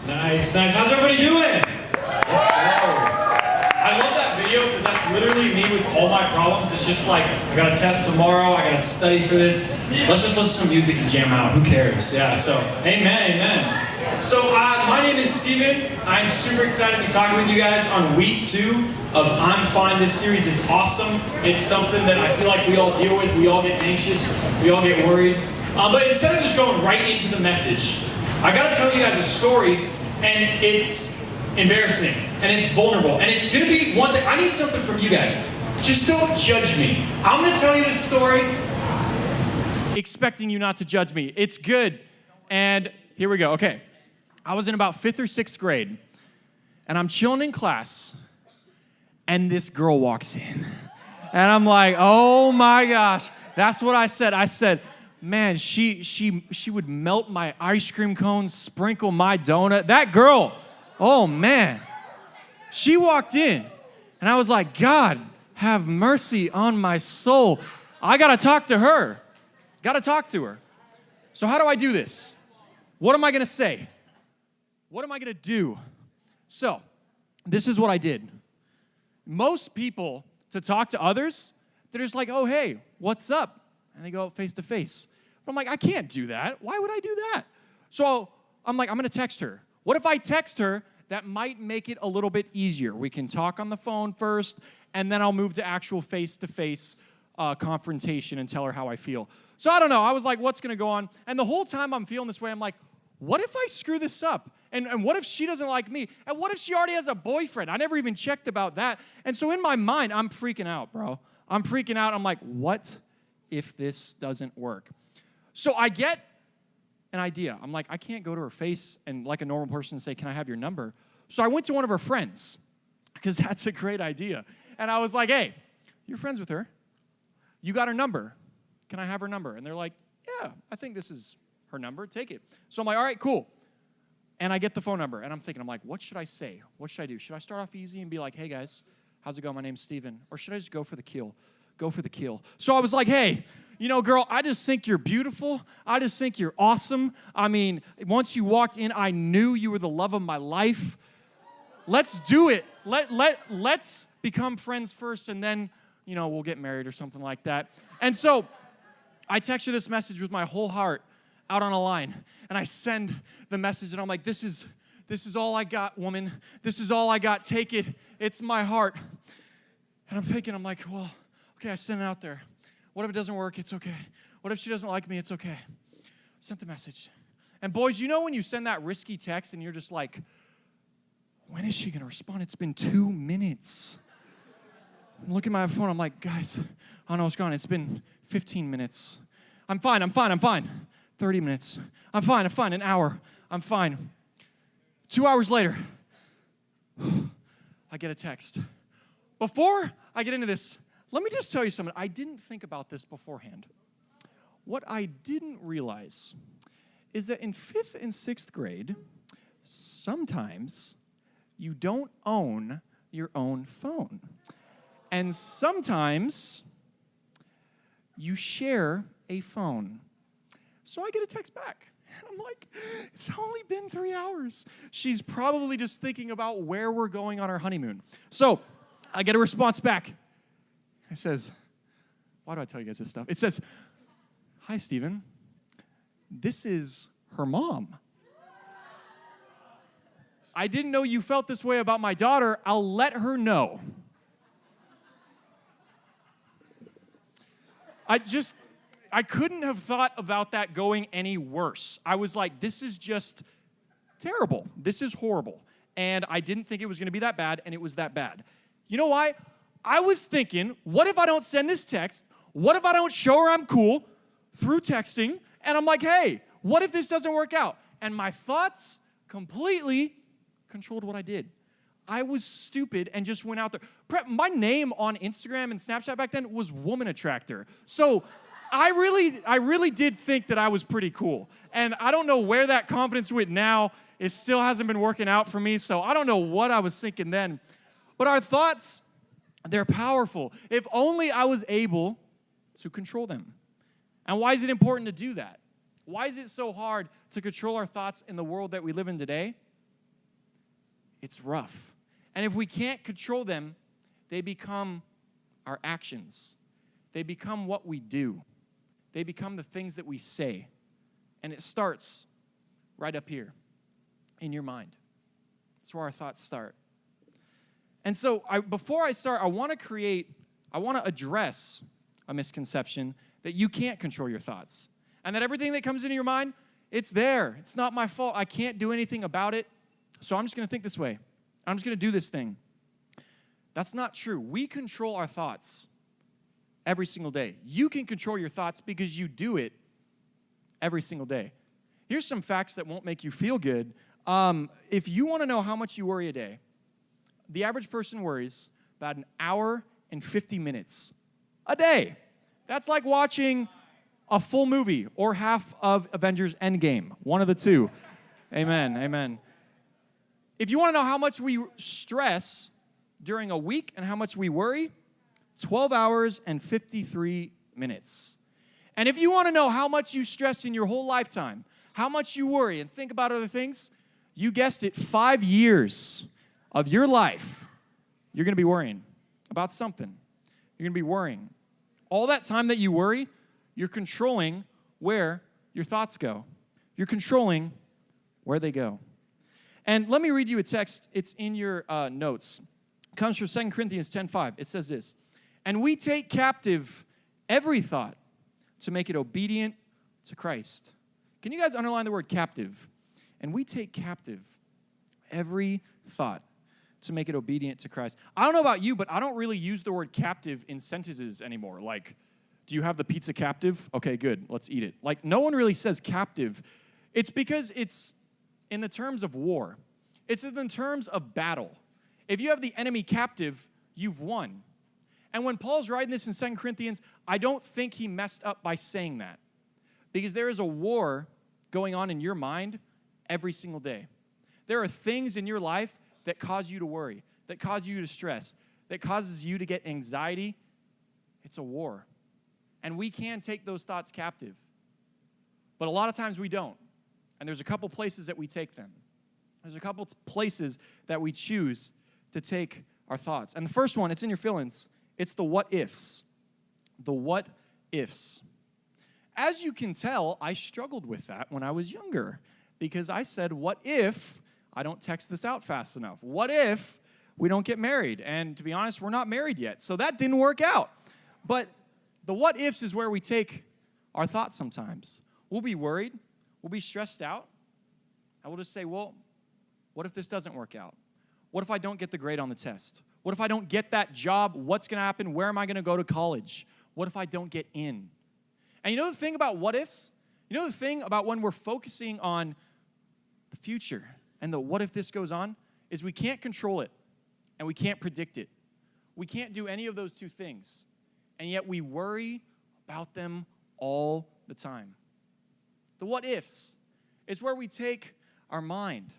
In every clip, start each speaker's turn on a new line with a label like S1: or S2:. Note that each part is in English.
S1: Nice, nice. How's everybody doing? Let's go. I love that video because that's literally me with all my problems. It's just like, I got a test tomorrow, I got to study for this. Let's just listen to some music and jam out. Who cares? Yeah, so amen, amen. So my name is Steven. I'm super excited to be talking with you guys on week 2 of I'm Fine. This series is awesome. It's something that I feel like we all deal with. We all get anxious. We all get worried. But instead of just going right into the message, I got to tell you guys a story, and it's embarrassing, and it's vulnerable, and it's going to be one that I need something from you guys. Just don't judge me. I'm going to tell you this story expecting you not to judge me. It's good, and here we go. Okay, I was in about 5th or 6th grade, and I'm chilling in class, and this girl walks in, and I'm like, oh my gosh. That's what I said. I said, man, she would melt my ice cream cones, sprinkle my donut. That girl, oh man. She walked in, and I was like, God, have mercy on my soul. I got to talk to her. Got to talk to her. So how do I do this? What am I going to say? What am I going to do? So this is what I did. Most people, to talk to others, they're just like, oh, hey, what's up? And they go face to face. But I'm like, I can't do that. Why would I do that? So I'm like, I'm going to text her. What if I text her? That might make it a little bit easier. We can talk on the phone first, and then I'll move to actual face-to-face confrontation and tell her how I feel. So I don't know. I was like, what's going to go on? And the whole time I'm feeling this way, I'm like, what if I screw this up? And what if she doesn't like me? And what if she already has a boyfriend? I never even checked about that. And so in my mind, I'm freaking out, bro. I'm freaking out. I'm like, what if this doesn't work? So I get an idea. I'm like, I can't go to her face and like a normal person say, can I have your number? So I went to one of her friends because that's a great idea. And I was like, hey, you're friends with her. You got her number. Can I have her number? And they're like, yeah, I think this is her number. Take it. So I'm like, all right, cool. And I get the phone number. And I'm thinking, I'm like, what should I say? What should I do? Should I start off easy and be like, hey, guys, how's it going? My name's Steven. Or should I just go for the kill? Go for the kill. So I was like, hey, you know, girl, I just think you're beautiful. I just think you're awesome. I mean, once you walked in, I knew you were the love of my life. Let's do it. Let's become friends first, and then, you know, we'll get married or something like that. And so I text her this message with my whole heart out on a line, and I send the message, and I'm like, this is all I got, woman. This is all I got. Take it. It's my heart. And I'm thinking, I'm like, well, okay, I sent it out there. What if it doesn't work? It's okay. What if she doesn't like me? It's okay. Sent the message. And boys, you know when you send that risky text and you're just like, when is she going to respond? It's been 2 minutes. I'm looking at my phone. I'm like, guys, I don't know what's going on. It's been 15 minutes. I'm fine. 30 minutes. I'm fine. An hour. I'm fine. 2 hours later, I get a text. Before I get into this, let me just tell you something. I didn't think about this beforehand. What I didn't realize is that in 5th and 6th grade, sometimes you don't own your own phone. And sometimes you share a phone. So I get a text back. And I'm like, it's only been 3 hours. She's probably just thinking about where we're going on our honeymoon. So I get a response back. It says, why do I tell you guys this stuff? It says, hi, Steven. This is her mom. I didn't know you felt this way about my daughter. I'll let her know. I couldn't have thought about that going any worse. I was like, this is just terrible. This is horrible. And I didn't think it was going to be that bad, and it was that bad. You know why? I was thinking, what if I don't send this text? What if I don't show her I'm cool through texting? And I'm like, hey, what if this doesn't work out? And my thoughts completely controlled what I did. I was stupid and just went out there. My name on Instagram and Snapchat back then was Woman Attractor. So I really did think that I was pretty cool. And I don't know where that confidence went now. It still hasn't been working out for me. So I don't know what I was thinking then. But our thoughts, they're powerful. If only I was able to control them. And why is it important to do that? Why is it so hard to control our thoughts in the world that we live in today? it's rough. And if we can't control them, they become our actions. They become what we do. They become the things that we say. And it starts right up here in your mind. That's where our thoughts start. And so before I start, I want to address a misconception that you can't control your thoughts. And that everything that comes into your mind, it's there. It's not my fault. I can't do anything about it. So I'm just going to think this way. I'm just going to do this thing. That's not true. We control our thoughts every single day. You can control your thoughts because you do it every single day. Here's some facts that won't make you feel good. If you want to know how much you worry a day, the average person worries about an hour and 50 minutes a day. That's like watching a full movie or half of Avengers Endgame, one of the two. Amen, amen. If you want to know how much we stress during a week and how much we worry, 12 hours and 53 minutes. And if you want to know how much you stress in your whole lifetime, how much you worry and think about other things, you guessed it, 5 years of your life, you're going to be worrying about something. You're going to be worrying. All that time that you worry, you're controlling where your thoughts go. You're controlling where they go. And let me read you a text. It's in your notes. It comes from 2 Corinthians 10:5. It says this, "And we take captive every thought to make it obedient to Christ." Can you guys underline the word captive? And we take captive every thought to make it obedient to Christ. I don't know about you, but I don't really use the word captive in sentences anymore. Like, do you have the pizza captive? Okay, good. Let's eat it. Like, no one really says captive. It's because it's in the terms of war. It's in the terms of battle. If you have the enemy captive, you've won. And when Paul's writing this in 2 Corinthians, I don't think he messed up by saying that. Because there is a war going on in your mind every single day. There are things in your life that cause you to worry, that cause you to stress, that causes you to get anxiety. It's a war. And we can take those thoughts captive. But a lot of times we don't. And there's a couple places that we take them. There's a couple places that we choose to take our thoughts. And the first one, it's in your fill-ins. It's the what ifs. The what ifs. As you can tell, I struggled with that when I was younger because I said, what if I don't text this out fast enough? What if we don't get married? And to be honest, we're not married yet. So that didn't work out. But the what ifs is where we take our thoughts sometimes. We'll be worried. We'll be stressed out. And we'll just say, well, what if this doesn't work out? What if I don't get the grade on the test? What if I don't get that job? What's going to happen? Where am I going to go to college? What if I don't get in? And you know the thing about what ifs? You know the thing about when we're focusing on the future and the what if this goes on is we can't control it and we can't predict it. We can't do any of those two things. And yet we worry about them all the time. The what ifs is where we take our mind.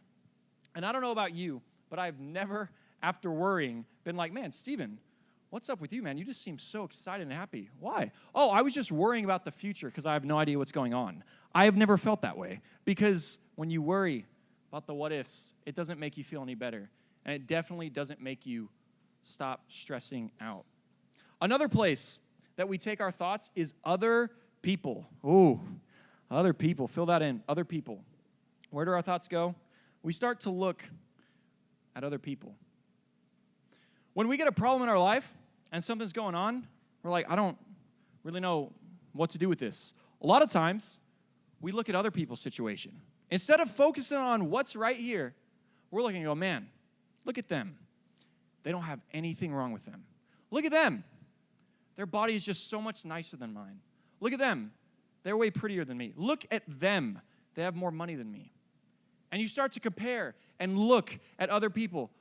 S1: And I don't know about you, but I've never, after worrying, been like, man, Steven, what's up with you, man? You just seem so excited and happy. Why? Oh, I was just worrying about the future because I have no idea what's going on. I have never felt that way because when you worry about the what ifs, it doesn't make you feel any better. And it definitely doesn't make you stop stressing out. Another place that we take our thoughts is other people. Ooh, other people. Fill that in. Other people. Where do our thoughts go? We start to look at other people. When we get a problem in our life and something's going on, we're like, I don't really know what to do with this. A lot of times, we look at other people's situation. Instead of focusing on what's right here, we're looking and go, man, look at them. They don't have anything wrong with them. Look at them. Their body is just so much nicer than mine. Look at them. They're way prettier than me. Look at them. They have more money than me. And you start to compare and look at other people.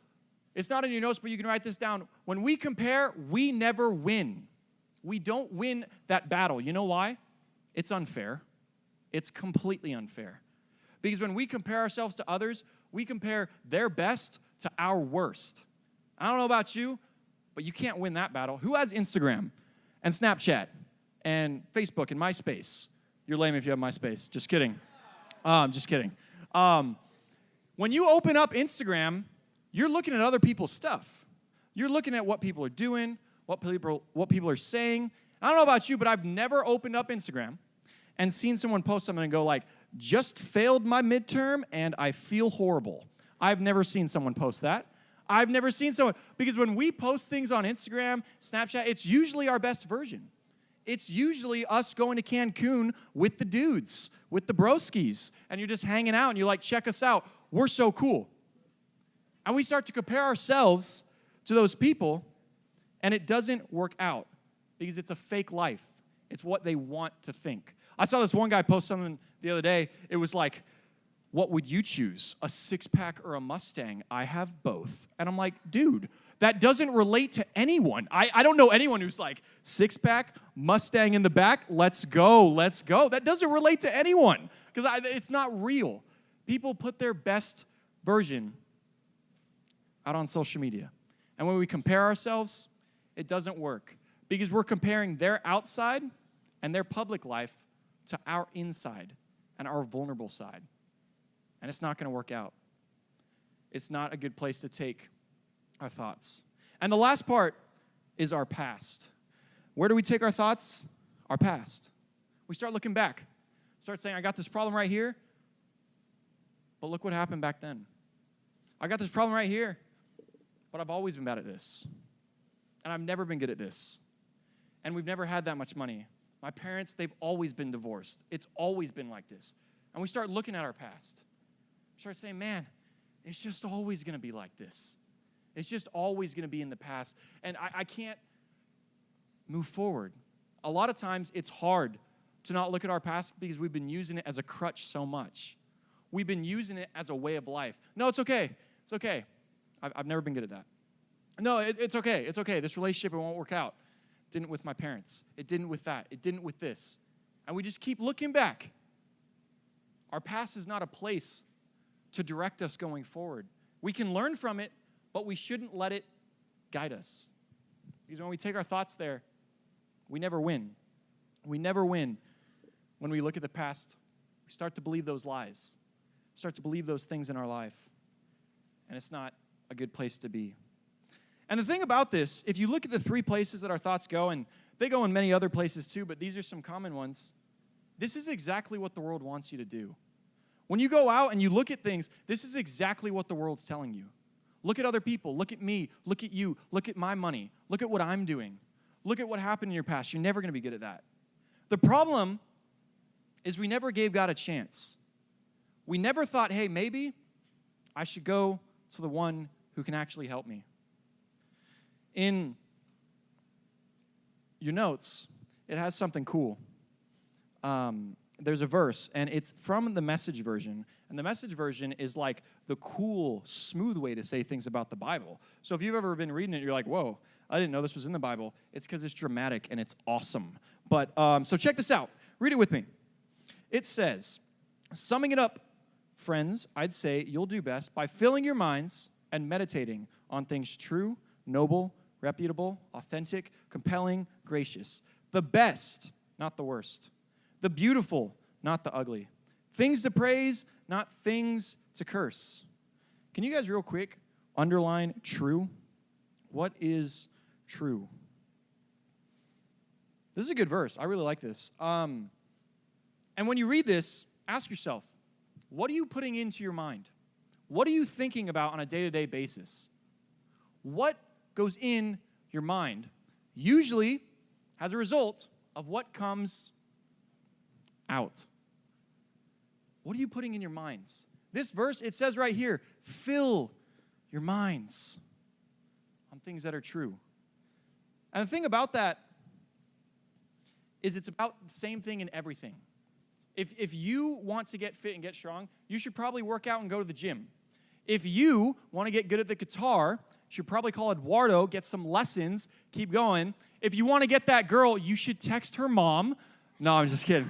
S1: It's not in your notes, but you can write this down. When we compare, we never win. We don't win that battle. You know why? It's unfair. It's completely unfair. Because when we compare ourselves to others, we compare their best to our worst. I don't know about you, but you can't win that battle. Who has Instagram and Snapchat and Facebook and MySpace? You're lame if you have MySpace. Just kidding. Just kidding. When you open up Instagram, you're looking at other people's stuff. You're looking at what people are doing, what people are saying. I don't know about you, but I've never opened up Instagram and seen someone post something and go like, just failed my midterm and I feel horrible. I've never seen someone post that. I've never seen someone, because when we post things on Instagram, Snapchat, it's usually our best version. It's usually us going to Cancun with the dudes, with the broskies, and you're just hanging out and you're like, check us out. We're so cool. And we start to compare ourselves to those people, and it doesn't work out because it's a fake life. It's what they want to think. I saw this one guy post something the other day. It was like, what would you choose, a six-pack or a Mustang? I have both. And I'm like, dude, that doesn't relate to anyone. I don't know anyone who's like, six-pack, Mustang in the back, let's go, let's go. That doesn't relate to anyone because it's not real. People put their best version out on social media. And when we compare ourselves, it doesn't work because we're comparing their outside and their public life to our inside and our vulnerable side. And it's not going to work out. It's not a good place to take our thoughts. And the last part is our past. Where do we take our thoughts? Our past. We start looking back. Start saying, I got this problem right here, but look what happened back then. I got this problem right here, but I've always been bad at this. And I've never been good at this. And we've never had that much money. My parents, they've always been divorced. It's always been like this. And we start looking at our past. We start saying, man, it's just always going to be like this. It's just always going to be in the past. And I can't move forward. A lot of times it's hard to not look at our past because we've been using it as a crutch so much. We've been using it as a way of life. No, it's okay. It's okay. I've never been good at that. No, it's okay. It's okay. This relationship, it won't work out. It didn't with my parents. It didn't with that. It didn't with this. And we just keep looking back. Our past is not a place to direct us going forward. We can learn from it, but we shouldn't let it guide us. Because when we take our thoughts there, we never win. We never win when we look at the past. We start to believe those lies. We start to believe those things in our life. And it's not a good place to be. And the thing about this, if you look at the three places that our thoughts go, and they go in many other places too, but these are some common ones, this is exactly what the world wants you to do. When you go out and you look at things, this is exactly what the world's telling you. Look at other people. Look at me. Look at you. Look at my money. Look at what I'm doing. Look at what happened in your past. You're never going to be good at that. The problem is we never gave God a chance. We never thought, hey, maybe I should go to the one who can actually help me. In your notes, it has something cool. There's a verse, and it's from the Message version. And the Message version is like the cool, smooth way to say things about the Bible. So if you've ever been reading it, you're like, whoa, I didn't know this was in the Bible. It's because it's dramatic and it's awesome. But so check this out. Read it with me. It says, summing it up, friends, I'd say you'll do best by filling your minds and meditating on things true, noble, reputable, authentic, compelling, gracious. The best, not the worst. The beautiful, not the ugly. Things to praise, not things to curse. Can you guys real quick underline true? What is true? This is a good verse. I really like this. And when you read this, ask yourself, what are you putting into your mind? What are you thinking about on a day-to-day basis? What goes in your mind usually as a result of what comes out. What are you putting in your minds? This verse, it says right here, fill your minds on things that are true. And the thing about that is it's about the same thing in everything. If you want to get fit and get strong, you should probably work out and go to the gym. If you want to get good at the guitar, you should probably call Eduardo, get some lessons, keep going. If you want to get that girl, you should text her mom. No, I'm just kidding.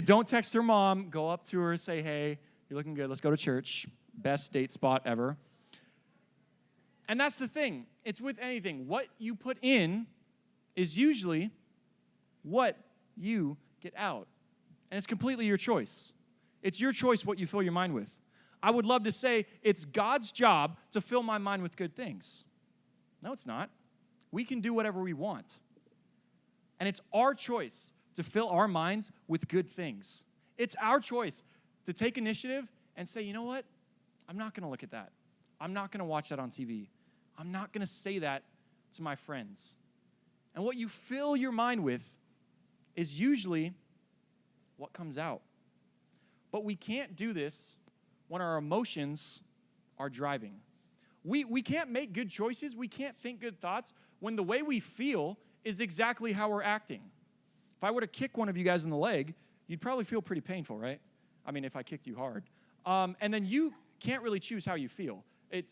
S1: Don't text her mom. Go up to her, say, hey, you're looking good. Let's go to church. Best date spot ever. And that's the thing. It's with anything. What you put in is usually what you get out. And it's completely your choice. It's your choice what you fill your mind with. I would love to say it's God's job to fill my mind with good things. No, it's not. We can do whatever we want. And it's our choice to fill our minds with good things. It's our choice to take initiative and say, you know what? I'm not going to look at that. I'm not going to watch that on TV. I'm not going to say that to my friends. And what you fill your mind with is usually what comes out. But we can't do this when our emotions are driving. We can't make good choices. We can't think good thoughts when the way we feel is exactly how we're acting. If I were to kick one of you guys in the leg, you'd probably feel pretty painful, right? I mean, if I kicked you hard. And then you can't really choose how you feel.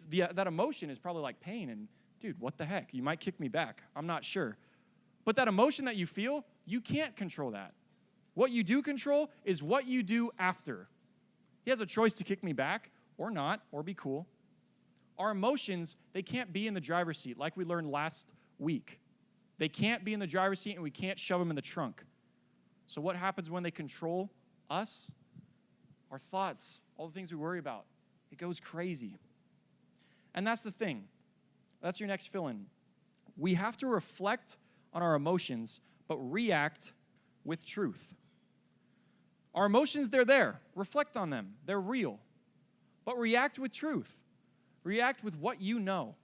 S1: That emotion is probably like pain and, dude, what the heck? You might kick me back. I'm not sure. But that emotion that you feel, you can't control that. What you do control is what you do after. He has a choice to kick me back or not, or be cool. Our emotions, they can't be in the driver's seat like we learned last week. They can't be in the driver's seat and we can't shove them in the trunk. So what happens when they control us? Our thoughts, all the things we worry about. It goes crazy. And that's the thing. That's your next fill-in. We have to reflect on our emotions, but react with truth. Our emotions, they're there. Reflect on them. They're real. But react with truth. React with what you know.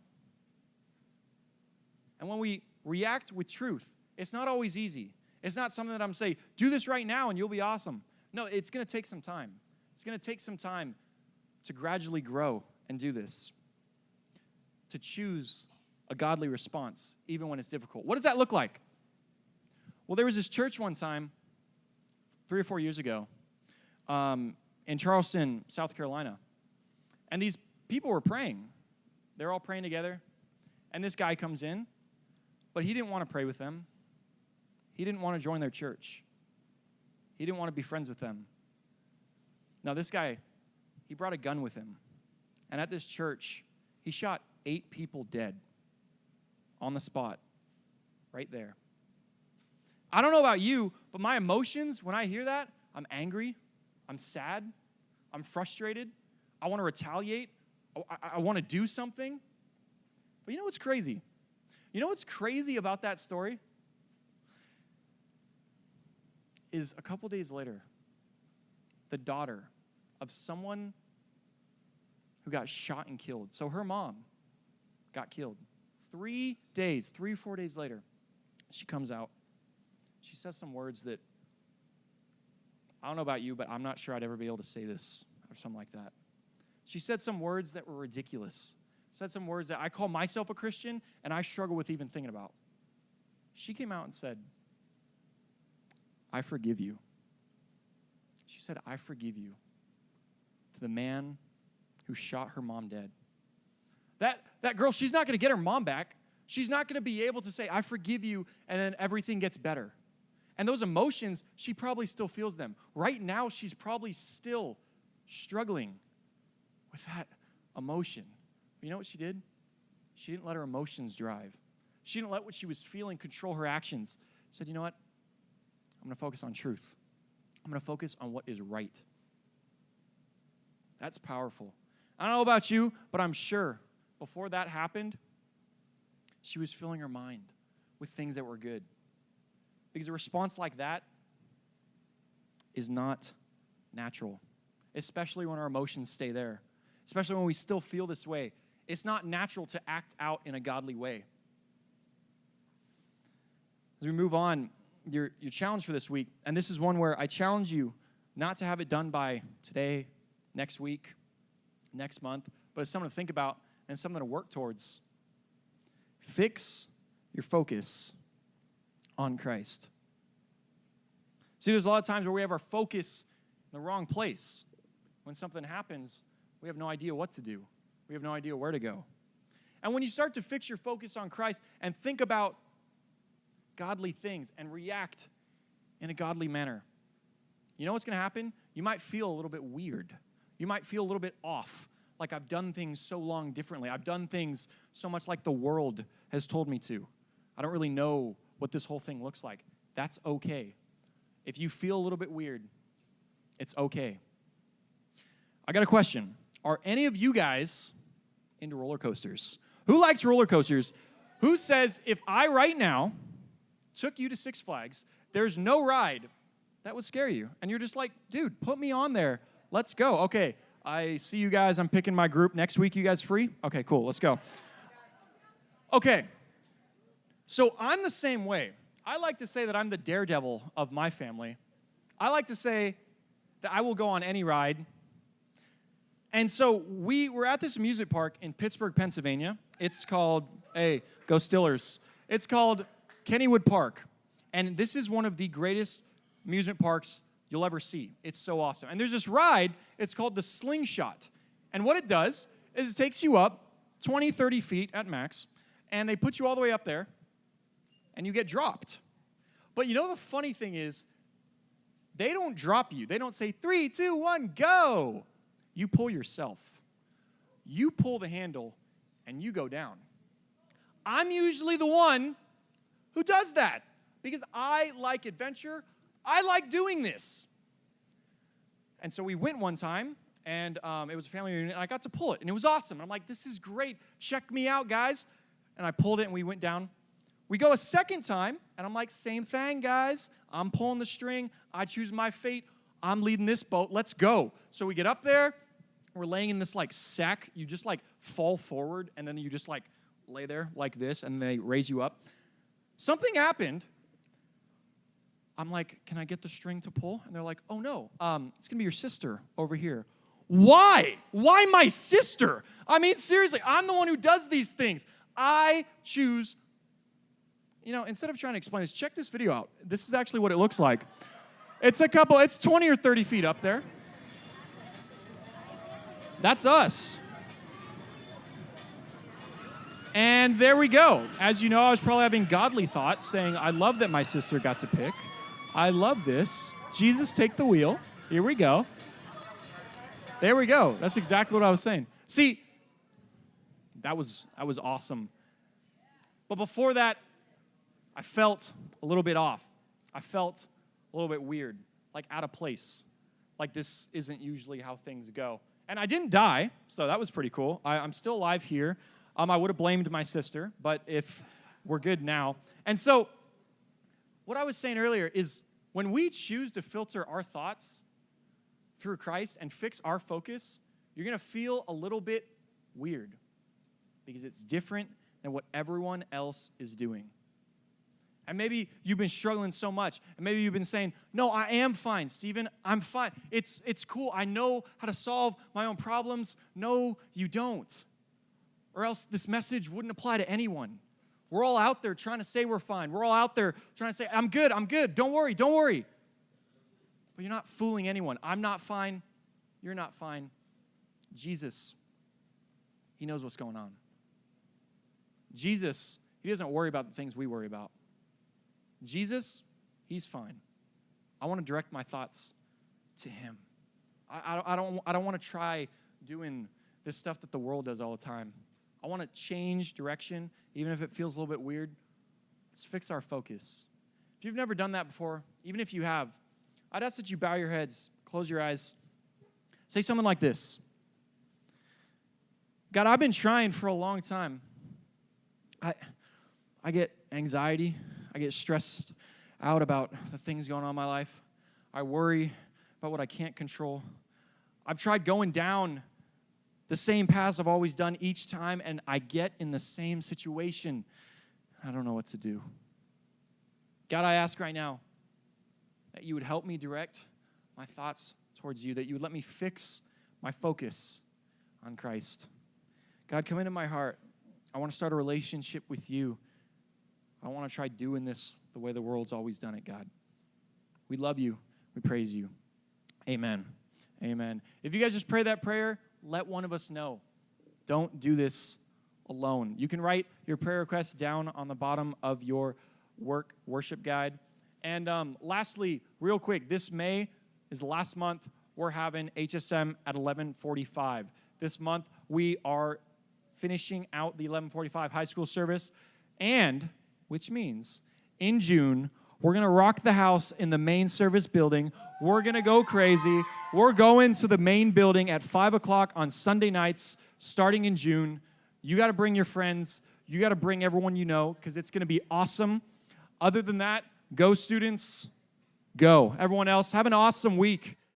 S1: And when we react with truth, it's not always easy. It's not something that I'm saying, do this right now and you'll be awesome. No, it's going to take some time. It's going to take some time to gradually grow and do this. To choose a godly response, even when it's difficult. What does that look like? Well, there was this church one time, 3 or 4 years ago, in Charleston, South Carolina. And these people were praying. They're all praying together. And this guy comes in, but he didn't want to pray with them. He didn't want to join their church. He didn't want to be friends with them. Now, this guy, he brought a gun with him. And at this church, he shot 8 people dead on the spot, right there. I don't know about you, but my emotions, when I hear that, I'm angry, I'm sad, I'm frustrated, I want to retaliate, I want to do something. But you know what's crazy? You know what's crazy about that story? Is a couple days later, the daughter of someone who got shot and killed. So her mom got killed. 3 or 4 days later, she comes out. She says some words that, I don't know about you, but I'm not sure I'd ever be able to say this or something like that. She said some words that were ridiculous. Said some words that I call myself a Christian and I struggle with even thinking about. She came out and said, I forgive you. She said, I forgive you to the man who shot her mom dead. That girl, she's not going to get her mom back. She's not going to be able to say, I forgive you, and then everything gets better. And those emotions, she probably still feels them. Right now, she's probably still struggling with that emotion. But you know what she did? She didn't let her emotions drive. She didn't let what she was feeling control her actions. She said, you know what? I'm going to focus on truth. I'm going to focus on what is right. That's powerful. I don't know about you, but I'm sure before that happened, she was filling her mind with things that were good. Because a response like that is not natural, especially when our emotions stay there, especially when we still feel this way. It's not natural to act out in a godly way. As we move on, your challenge for this week, and this is one where I challenge you not to have it done by today, next week, next month, but it's something to think about and something to work towards. Fix your focus on Christ. See, there's a lot of times where we have our focus in the wrong place. When something happens, we have no idea what to do. We have no idea where to go. And when you start to fix your focus on Christ and think about godly things and react in a godly manner, you know what's going to happen? You might feel a little bit weird. You might feel a little bit off, like I've done things so long differently. I've done things so much like the world has told me to. I don't really know what this whole thing looks like. That's okay. If you feel a little bit weird, it's okay. I got a question. Are any of you guys into roller coasters? Who likes roller coasters? Who says, if I right now took you to Six Flags, there's no ride that would scare you? And you're just like, dude, put me on there. Let's go. Okay, I see you guys. I'm picking my group. Next week, you guys free? Okay, cool. Let's go. Okay, so I'm the same way. I like to say that I'm the daredevil of my family. I like to say that I will go on any ride. And so we were at this amusement park in Pittsburgh, Pennsylvania. It's called, hey, go Stillers. It's called Kennywood Park. And this is one of the greatest amusement parks you'll ever see. It's so awesome. And there's this ride, it's called the Slingshot. And what it does is it takes you up 20, 30 feet at max, and they put you all the way up there, and you get dropped. But you know the funny thing is, they don't drop you. They don't say, 3, 2, 1, go. You pull yourself. You pull the handle, and you go down. I'm usually the one who does that because I like adventure. I like doing this. And so we went one time, and it was a family reunion, and I got to pull it, and it was awesome. And I'm like, this is great. Check me out, guys. And I pulled it, and we went down. We go a second time, and I'm like, same thing, guys. I'm pulling the string. I choose my fate. I'm leading this boat. Let's go. So we get up there. We're laying in this, like, sack. You just, like, fall forward, and then you just, like, lay there like this, and they raise you up. Something happened. I'm like, can I get the string to pull? And they're like, oh, no. It's going to be your sister over here. Why? Why my sister? I mean, seriously, I'm the one who does these things. I choose. You know, instead of trying to explain this, check this video out. This is actually what it looks like. It's 20 or 30 feet up there. That's us. And there we go. As you know, I was probably having godly thoughts saying, I love that my sister got to pick. I love this. Jesus, take the wheel. Here we go. There we go. That's exactly what I was saying. See, that was awesome. But before that, I felt a little bit off. I felt a little bit weird, like out of place. Like this isn't usually how things go. And I didn't die, so that was pretty cool. I'm still alive here. I would have blamed my sister, but if we're good now. And so what I was saying earlier is when we choose to filter our thoughts through Christ and fix our focus, you're going to feel a little bit weird because it's different than what everyone else is doing. And maybe you've been struggling so much, and maybe you've been saying, no, I am fine, Stephen, I'm fine. It's cool. I know how to solve my own problems. No, you don't. Or else this message wouldn't apply to anyone. We're all out there trying to say we're fine. We're all out there trying to say, I'm good. Don't worry. But you're not fooling anyone. I'm not fine. You're not fine. Jesus, he knows what's going on. Jesus, he doesn't worry about the things we worry about. Jesus, he's fine. I want to direct my thoughts to him. I don't want to try doing this stuff that the world does all the time. I want to change direction, even if it feels a little bit weird. Let's fix our focus. If you've never done that before, even if you have, I'd ask that you bow your heads, close your eyes, say something like this. God, I've been trying for a long time. I get anxiety. I get stressed out about the things going on in my life. I worry about what I can't control. I've tried going down the same paths I've always done each time, and I get in the same situation. I don't know what to do. God, I ask right now that you would help me direct my thoughts towards you, that you would let me fix my focus on Christ. God, come into my heart. I want to start a relationship with you. I want to try doing this the way the world's always done it, God. We love you. We praise you. Amen. Amen. If you guys just pray that prayer, let one of us know. Don't do this alone. You can write your prayer requests down on the bottom of your worship guide. And lastly, real quick, this May is the last month we're having HSM at 11:45. This month we are finishing out the 11:45 high school service, and which means in June We're going to rock the house in the main service building. We're going to go crazy. We're going to the main building at 5 o'clock on Sunday nights starting in June. You got to bring your friends. You got to bring everyone you know because it's going to be awesome. Other than that, go students, go. Everyone else, have an awesome week.